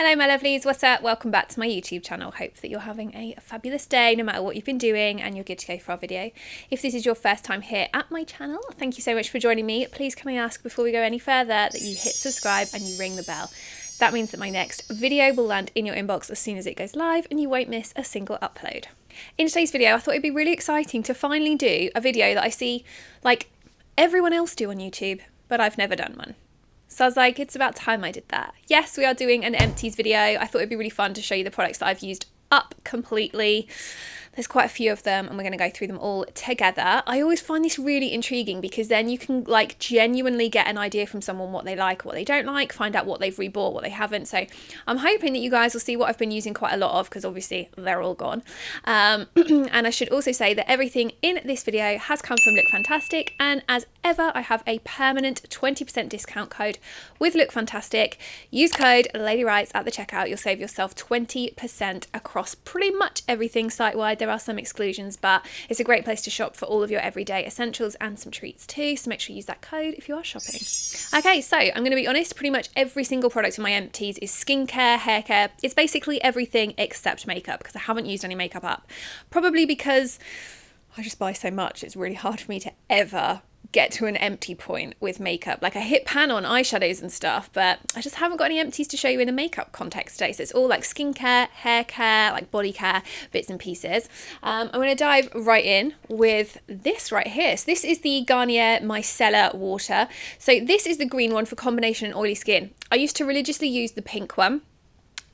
Hello my lovelies, what's up? Welcome back to my YouTube channel. Hope that you're having a fabulous day no matter what you've been doing and you're good to go for our video. If this is your first time here at my channel, thank you so much for joining me. Please can I ask before we go any further that you hit subscribe and you ring the bell. That means that my next video will land in your inbox as soon as it goes live and you won't miss a single upload. In today's video I thought it'd be really exciting to finally do a video that I see like everyone else do on YouTube, but I've never done one. So I was like, it's about time I did that. Yes, we are doing an empties video. I thought it'd be really fun to show you the products that I've used up completely. There's quite a few of them and we're going to go through them all together. I always find this really intriguing because then you can like genuinely get an idea from someone what they like, what they don't like, find out what they've rebought, what they haven't. So I'm hoping that you guys will see what I've been using quite a lot of because obviously they're all gone. And I should also say that everything in this video has come from Look Fantastic, and as ever I have a permanent 20% discount code with Look Fantastic. Use code LadyRights at the checkout. You'll save yourself 20% across pretty much everything site-wide. There are some exclusions, but it's a great place to shop for all of your everyday essentials and some treats too, so make sure you use that code if you are shopping. Okay, so I'm going to be honest, pretty much every single product in my empties is skincare, hair care. It's basically everything except makeup because I haven't used any makeup up. Probably because I just buy so much, it's really hard for me to ever get to an empty point with makeup. Like I hit pan on eyeshadows and stuff, but I just haven't got any empties to show you in a makeup context today. So it's all like skincare, hair care, like body care, bits and pieces. I'm going to dive right in with this right here. So this is the Garnier Micellar water. So this is the green one for combination and oily skin. I used to religiously use the pink one.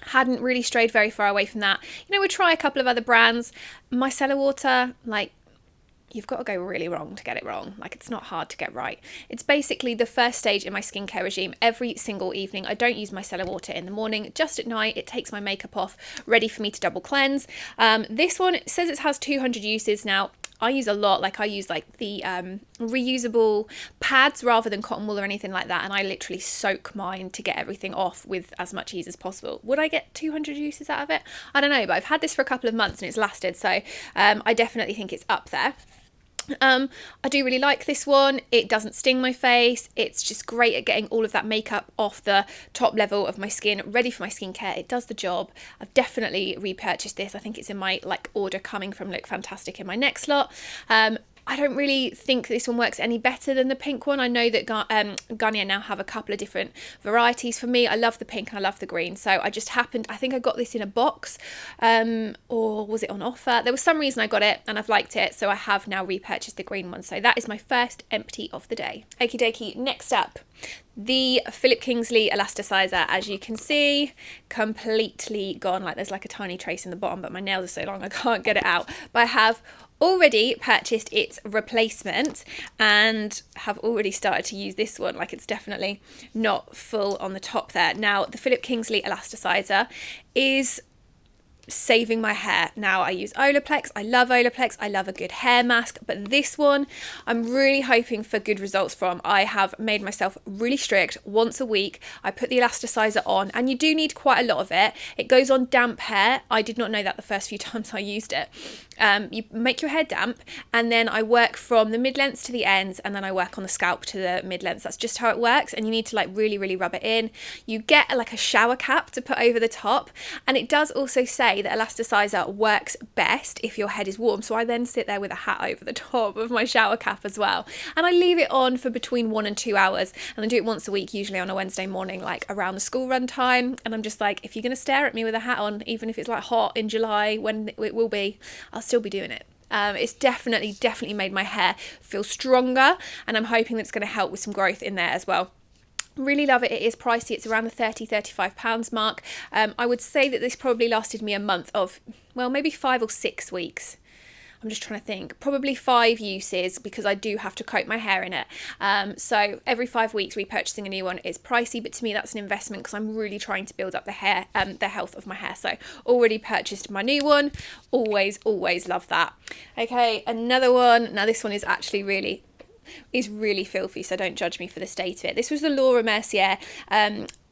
Hadn't really strayed very far away from that. You know, we'll try a couple of other brands. Micellar water, like, you've got to go really wrong to get it wrong. Like, it's not hard to get right. It's basically the first stage in my skincare regime every single evening. I don't use micellar water in the morning, just at night. It takes my makeup off, ready for me to double cleanse. This one, it says it has 200 uses. Now, I use a lot. Like I use like the reusable pads rather than cotton wool or anything like that. And I literally soak mine to get everything off with as much ease as possible. Would I get 200 uses out of it? I don't know, but I've had this for a couple of months and it's lasted. So I definitely think it's up there. I do really like this one. It doesn't sting my face. It's just great at getting all of that makeup off the top level of my skin, ready for my skincare. It does the job. I've definitely repurchased this. I think it's in my like order coming from Look Fantastic in my next lot. I don't really think this one works any better than the pink one. I know that Garnier now have a couple of different varieties. For me, I love the pink and I love the green. So I just happened, I think I got this in a box or was it on offer? There was some reason I got it and I've liked it. So I have now repurchased the green one. So that is my first empty of the day. Okie dokie, next up. The Kingsley Elasticizer, as you can see, completely gone. Like there's like a tiny trace in the bottom, but my nails are so long I can't get it out. But I have already purchased its replacement and have already started to use this one. Like it's definitely not full on the top there. Now the Kingsley Elasticizer is saving my hair. Now I use Olaplex. I love Olaplex. I love a good hair mask, but this one I'm really hoping for good results from. I have made myself really strict. Once a week I put the Elasticizer on, and you do need quite a lot of it. It goes on damp hair. I did not know that the first few times I used it. You make your hair damp and then I work from the mid-lengths to the ends, and then I work on the scalp to the mid-lengths. That's just how it works, and you need to like really rub it in. You get like a shower cap to put over the top, and it does also say that Elasticizer works best if your head is warm. So I then sit there with a hat over the top of my shower cap as well, and I leave it on for between 1 and 2 hours, and I do it once a week, usually on a Wednesday morning, like around the school run time. And I'm just like, if you're going to stare at me with a hat on, even if it's like hot in July when it will be, I'll still be doing it. It's definitely made my hair feel stronger, and I'm hoping that it's going to help with some growth in there as well. Really love it. It is pricey. It's around the £30-35 mark. I would say that this probably lasted me a month of, well, maybe 5 or 6 weeks. I'm just trying to think, probably 5 uses because I do have to coat my hair in it. So every 5 weeks repurchasing a new one is pricey, but to me that's an investment because I'm really trying to build up the hair, the health of my hair. So already purchased my new one. Always love that. Okay, another one. Now this one is actually really filthy, so don't judge me for the state of it. This was the Mercier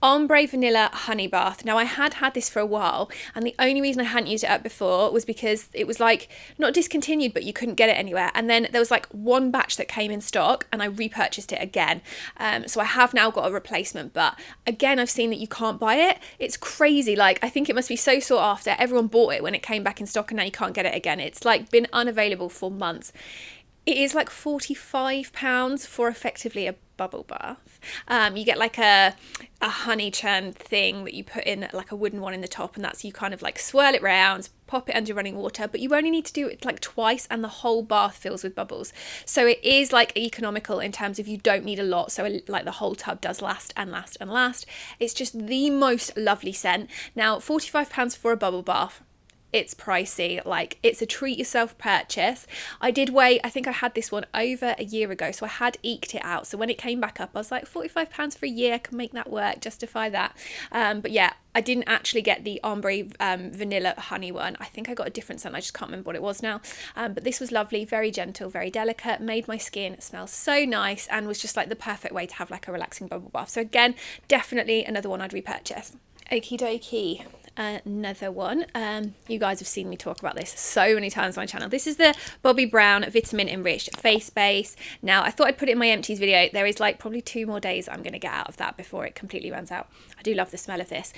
Ombre Vanilla Honey Bath. Now I had this for a while, and the only reason I hadn't used it up before was because it was like not discontinued, but you couldn't get it anywhere. And then there was like one batch that came in stock and I repurchased it again. So I have now got a replacement, but again, I've seen that you can't buy it. It's crazy. Like, I think it must be so sought after. Everyone bought it when it came back in stock and now you can't get it again. It's like been unavailable for months. It is like £45 for effectively a bubble bath. You get like a honey churn thing that you put in, like a wooden one in the top, and that's, you kind of like swirl it round, pop it under running water, but you only need to do it like twice and the whole bath fills with bubbles. So it is like economical in terms of you don't need a lot, so like the whole tub does last and last and last. It's just the most lovely scent. Now £45 for a bubble bath, it's pricey. Like, it's a treat yourself purchase. I did wait, I think I had this one over a year ago, so I had eked it out. So when it came back up, I was like, £45 for a year, I can make that work, justify that. But yeah, I didn't actually get the Ombre Vanilla Honey one. I think I got a different scent, I just can't remember what it was now. But this was lovely, very gentle, very delicate, made my skin smell so nice, and was just like the perfect way to have like a relaxing bubble bath. So again, definitely another one I'd repurchase. Okie dokie. Another one. You guys have seen me talk about this so many times on my channel. This is the Bobbi Brown Vitamin Enriched Face Base. Now, I thought I'd put it in my empties video. There is like probably 2 more days I'm going to get out of that before it completely runs out. I do love the smell of this.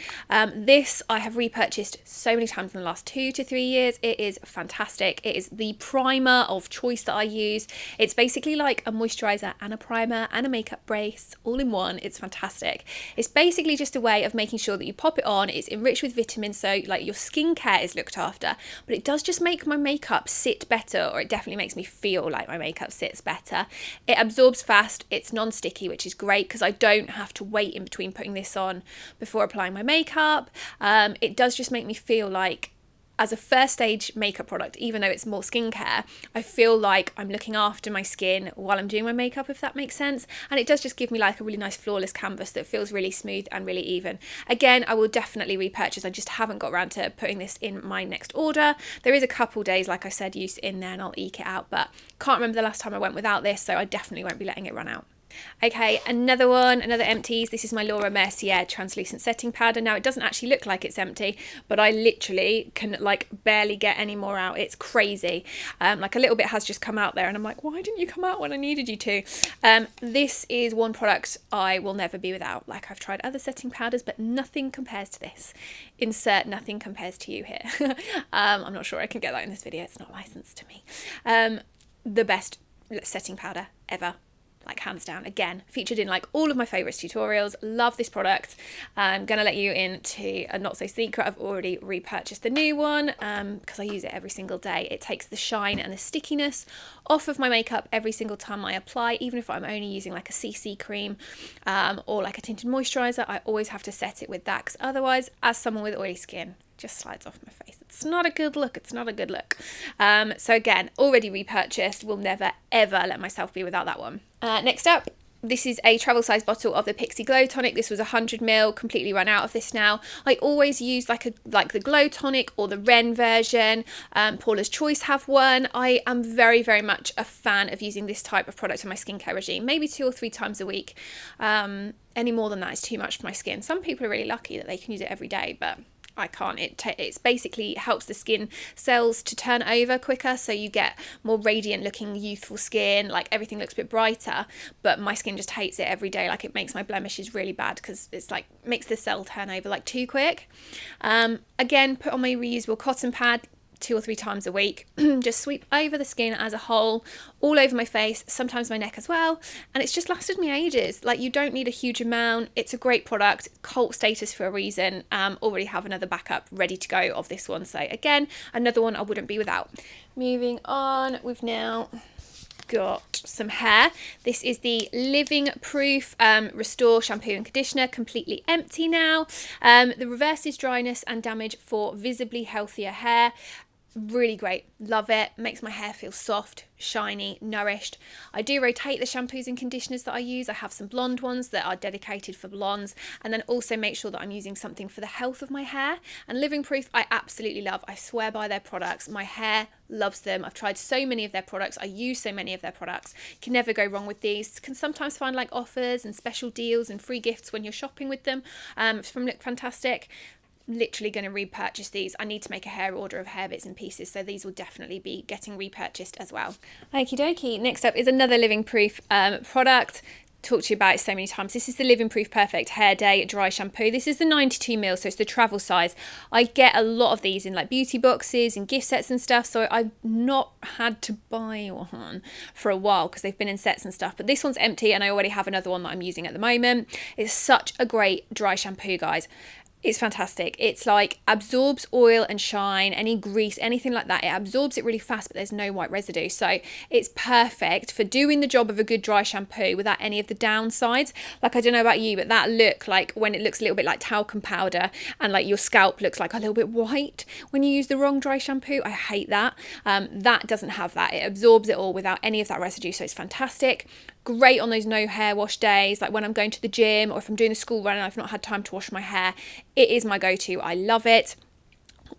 This I have repurchased so many times in the last 2 to 3 years. It is fantastic. It is the primer of choice that I use. It's basically like a moisturizer and a primer and a makeup base all in one. It's fantastic. It's basically just a way of making sure that you pop it on. It's enriched with vitamins, so like your skincare is looked after, but it does just make my makeup sit better, or it definitely makes me feel like my makeup sits better. It absorbs fast, it's non-sticky, which is great because I don't have to wait in between putting this on before applying my makeup. It does just make me feel like, as a first stage makeup product, even though it's more skincare, I feel like I'm looking after my skin while I'm doing my makeup, if that makes sense. And it does just give me like a really nice flawless canvas that feels really smooth and really even. Again, I will definitely repurchase. I just haven't got around to putting this in my next order. There is a couple days, like I said, use in there and I'll eke it out, but can't remember the last time I went without this, so I definitely won't be letting it run out. Okay, another one, another empties. This is my Mercier translucent setting powder. Now, it doesn't actually look like it's empty, but I literally can like barely get any more out. It's crazy. Like a little bit has just come out there and I'm like, why didn't you come out when I needed you to? This is one product I will never be without. Like, I've tried other setting powders, but nothing compares to this. Insert nothing compares to you here. I'm not sure I can get that in this video. It's not licensed to me. The best setting powder ever. Like, hands down. Again, featured in like all of my favourites tutorials. Love this product. I'm gonna let you into a not so secret. I've already repurchased the new one because I use it every single day. It takes the shine and the stickiness off of my makeup every single time I apply. Even if I'm only using like a CC cream or like a tinted moisturiser, I always have to set it with that, because otherwise, as someone with oily skin, just slides off my face. It's not a good look. It's not a good look. So again, already repurchased. Will never ever let myself be without that one. Next up, this is a travel size bottle of the Pixie Glow Tonic. This was 100ml, completely run out of this now. I always use like the Glow Tonic or the Ren version. Paula's Choice have one. I am very, very much a fan of using this type of product in my skincare regime, maybe 2 or 3 times a week. Any more than that is too much for my skin. Some people are really lucky that they can use it every day, but I can't. It's basically helps the skin cells to turn over quicker, so you get more radiant looking youthful skin, like everything looks a bit brighter, but my skin just hates it every day. Like, it makes my blemishes really bad because it's like makes the cell turn over like too quick. Again, put on my reusable cotton pad 2 or 3 times a week. Just sweep over the skin as a whole, all over my face, sometimes my neck as well, and it's just lasted me ages. Like, you don't need a huge amount. It's a great product, cult status for a reason. Already have another backup ready to go of this one, so again, another one I wouldn't be without. Moving on, we've now got some hair. This is the Living Proof Restore Shampoo and Conditioner, completely empty now. The reverses dryness and damage for visibly healthier hair. Really great. Love it. Makes my hair feel soft, shiny, nourished. I do rotate the shampoos and conditioners that I use. I have some blonde ones that are dedicated for blondes, and then also make sure that I'm using something for the health of my hair. And Living Proof I absolutely love. I swear by their products. My hair loves them. I've tried so many of their products. I use so many of their products. Can never go wrong with these. Can sometimes find like offers and special deals and free gifts when you're shopping with them from Look Fantastic. Literally going to repurchase these. I need to make a hair order of hair bits and pieces, so these will definitely be getting repurchased as well. Okie dokie. Next up is another Living Proof product. Talked to you about it so many times. This is the Living Proof Perfect Hair Day Dry Shampoo. This is the 92ml, so it's the travel size. I get a lot of these in like beauty boxes and gift sets and stuff, so I've not had to buy one for a while because they've been in sets and stuff. But this one's empty, and I already have another one that I'm using at the moment. It's such a great dry shampoo, guys. It's fantastic. It's like absorbs oil and shine, any grease, anything like that. It absorbs it really fast, but there's no white residue. So it's perfect for doing the job of a good dry shampoo without any of the downsides. Like, I don't know about you, but that look, like when it looks a little bit like talcum powder and like your scalp looks like a little bit white when you use the wrong dry shampoo, I hate that. That doesn't have that. It absorbs it all without any of that residue. So it's fantastic. Great on those no hair wash days, like when I'm going to the gym or if I'm doing a school run and I've not had time to wash my hair. It is my go-to. I love it.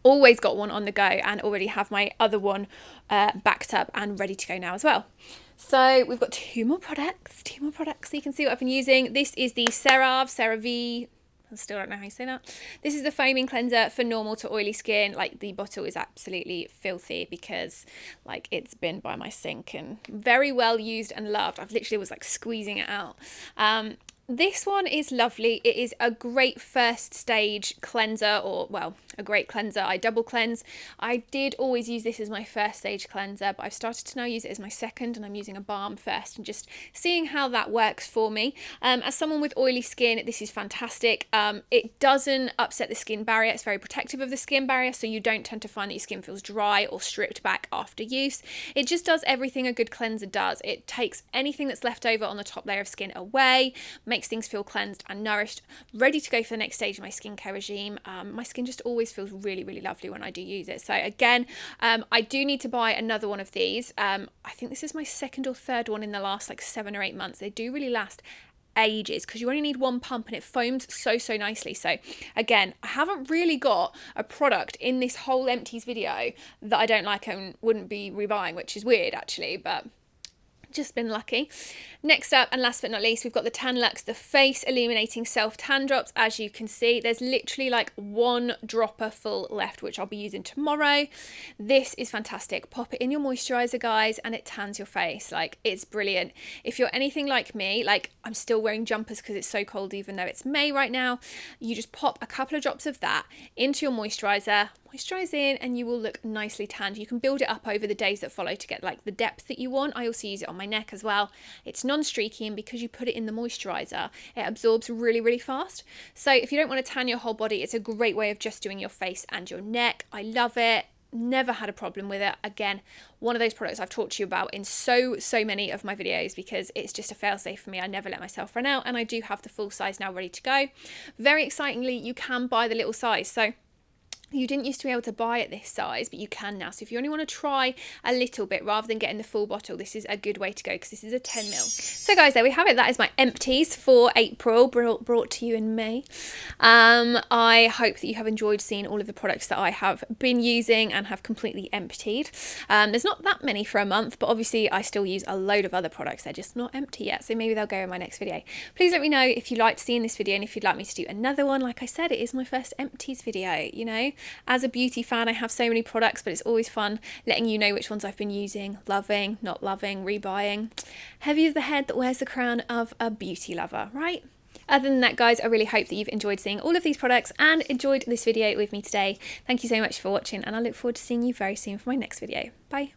Always got one on the go, and already have my other one backed up and ready to go now as well. So we've got two more products so you can see what I've been using. This is the CeraVe. I still don't know how you say that. This is the foaming cleanser for normal to oily skin. Like, the bottle is absolutely filthy because like it's been by my sink and very well used and loved. I've literally was like squeezing it out. This one is lovely. It is a great first stage cleanser, or well, a great cleanser. I double cleanse. I did always use this as my first stage cleanser, but I've started to now use it as my second, and I'm using a balm first and just seeing how that works for me. As someone with oily skin, this is fantastic. It doesn't upset the skin barrier. It's very protective of the skin barrier, so you don't tend to find that your skin feels dry or stripped back after use. It just does everything a good cleanser does. It takes anything that's left over on the top layer of skin away, makes things feel cleansed and nourished, ready to go for the next stage of my skincare regime. My skin just always feels really, really lovely when I do use it. So again, I do need to buy another one of these. I think this is my second or third one in the last like 7 or 8 months. They do really last ages because you only need one pump and it foams so nicely. So again, I haven't really got a product in this whole empties video that I don't like and wouldn't be rebuying, which is weird actually, but just been lucky. Next up, and last but not least, we've got the Luxe, the Face Illuminating Self Tan Drops. As you can see, there's literally like one dropper full left, which I'll be using tomorrow. This is fantastic. Pop it in your moisturizer, guys, and it tans your face. Like, it's brilliant. If you're anything like me, like I'm still wearing jumpers because it's so cold, even though it's May right now, you just pop a couple of drops of that into your moisturizer, moisturize in, and you will look nicely tanned. You can build it up over the days that follow to get like the depth that you want. I also use it on my neck as well. It's non-streaky, and because you put it in the moisturizer, it absorbs really, really fast. So if you don't want to tan your whole body, it's a great way of just doing your face and your neck. I love it. Never had a problem with it. Again, one of those products I've talked to you about in so many of my videos because it's just a fail-safe for me. I never let myself run out, and I do have the full size now ready to go. Very excitingly, you can buy the little size. So you didn't used to be able to buy it this size, but you can now. So if you only want to try a little bit rather than getting the full bottle, this is a good way to go because this is a 10ml. So guys, there we have it. That is my empties for April, brought to you in May. I hope that you have enjoyed seeing all of the products that I have been using and have completely emptied. There's not that many for a month, but obviously I still use a load of other products. They're just not empty yet, so maybe they'll go in my next video. Please let me know if you liked seeing this video and if you'd like me to do another one. Like I said, it is my first empties video, you know. As a beauty fan, I have so many products, but it's always fun letting you know which ones I've been using, loving, not loving, rebuying. Heavy is the head that wears the crown of a beauty lover, right? Other than that, guys, I really hope that you've enjoyed seeing all of these products and enjoyed this video with me today. Thank you so much for watching, and I look forward to seeing you very soon for my next video. Bye.